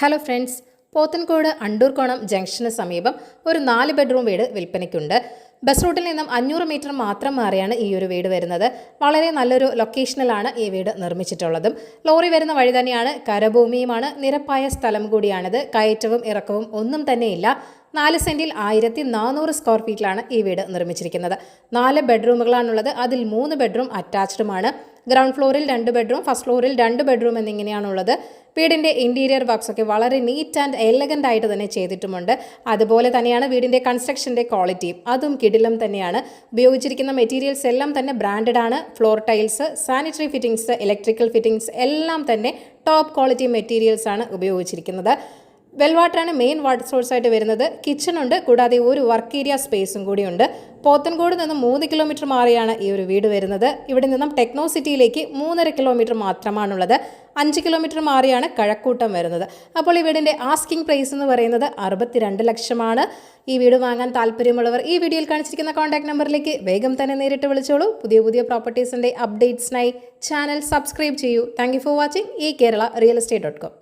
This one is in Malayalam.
Hello friends, Pothencode Andoorkonam junction സമീപം ഒരു 4 ബെഡ്റൂം വീട് വിൽപ്പനയ്ക്കുണ്ട്. ബസ് റൂട്ടിൽ നിന്നും 500 മീറ്റർ മാത്രം മാറിയാണ് ഈ ഒരു വീട് വരുന്നത്. വളരെ നല്ലൊരു ലൊക്കേഷനിലാണ് ഈ വീട് നിർമ്മിച്ചിട്ടുള്ളതും. ലോറി വരുന്ന വഴി തന്നെയാണ്, കരഭൂമിയുമാണ്, നിരപ്പായ സ്ഥലം കൂടിയാണിത്. കയറ്റവും ഇറക്കവും ഒന്നും തന്നെയില്ല. 4 സെന്റിൽ 1400 സ്ക്വയർ ഫീറ്റിലാണ് ഈ വീട് നിർമ്മിച്ചിരിക്കുന്നത്. 4 ബെഡ്റൂമുകളാണുള്ളത്. അതിൽ 3 ബെഡ്റൂം അറ്റാച്ച്ഡുമാണ്. ഗ്രൗണ്ട് ഫ്ലോറിൽ 2 ബെഡ്റൂം, ഫസ്റ്റ് ഫ്ലോറിൽ 2 ബെഡ്റൂം എന്നിങ്ങനെയാണുള്ളത്. വീടിൻ്റെ ഇൻറ്റീരിയർ വർക്ക്സ് ഒക്കെ വളരെ നീറ്റ് ആൻഡ് എലഗൻ്റ് ആയിട്ട് തന്നെ ചെയ്തിട്ടുമുണ്ട്. അതുപോലെ തന്നെയാണ് വീടിൻ്റെ കൺസ്ട്രക്ഷൻ്റെ ക്വാളിറ്റിയും, അതും കിടിലം തന്നെയാണ്. ഉപയോഗിച്ചിരിക്കുന്ന മെറ്റീരിയൽസ് എല്ലാം തന്നെ ബ്രാൻഡഡ് ആണ്. Floor tiles, sanitary fittings, electrical fittings എല്ലാം തന്നെ ടോപ്പ് ക്വാളിറ്റി മെറ്റീരിയൽസ് ആണ് ഉപയോഗിച്ചിരിക്കുന്നത്. വെൽ വാട്ടറാണ് മെയിൻ വാട്ടർ സോഴ്സ് ആയിട്ട് വരുന്നത്. കിച്ചൺ ഉണ്ട്, കൂടാതെ ഒരു വർക്ക് ഏരിയ സ്പേസും കൂടിയുണ്ട്. പോത്തൻകോട് നിന്നും 3 കിലോമീറ്റർ മാറിയാണ് ഈ ഒരു വീട് വരുന്നത്. ഇവിടെ നിന്നും ടെക്നോ സിറ്റിയിലേക്ക് 3.5 കിലോമീറ്റർ മാത്രമാണുള്ളത്. 5 കിലോമീറ്റർ മാറിയാണ് കഴക്കൂട്ടം വരുന്നത്. അപ്പോൾ ഈ വീടിൻ്റെ ആസ്കിംഗ് പ്രൈസ് എന്ന് പറയുന്നത് 62 ലക്ഷമാണ്. ഈ വീട് വാങ്ങാൻ താല്പര്യമുള്ളവർ ഈ വീഡിയോയിൽ കാണിച്ചിരിക്കുന്ന കോൺടാക്ട് നമ്പറിലേക്ക് വേഗം തന്നെ നേരിട്ട് വിളിച്ചോളൂ. പുതിയ പ്രോപ്പർട്ടീസിൻ്റെ അപ്ഡേറ്റ്സിനായി ചാനൽ സബ്സ്ക്രൈബ് ചെയ്യൂ. Thank you for watching. ഈ കേരള റിയൽ എസ്റ്റേറ്റ്.com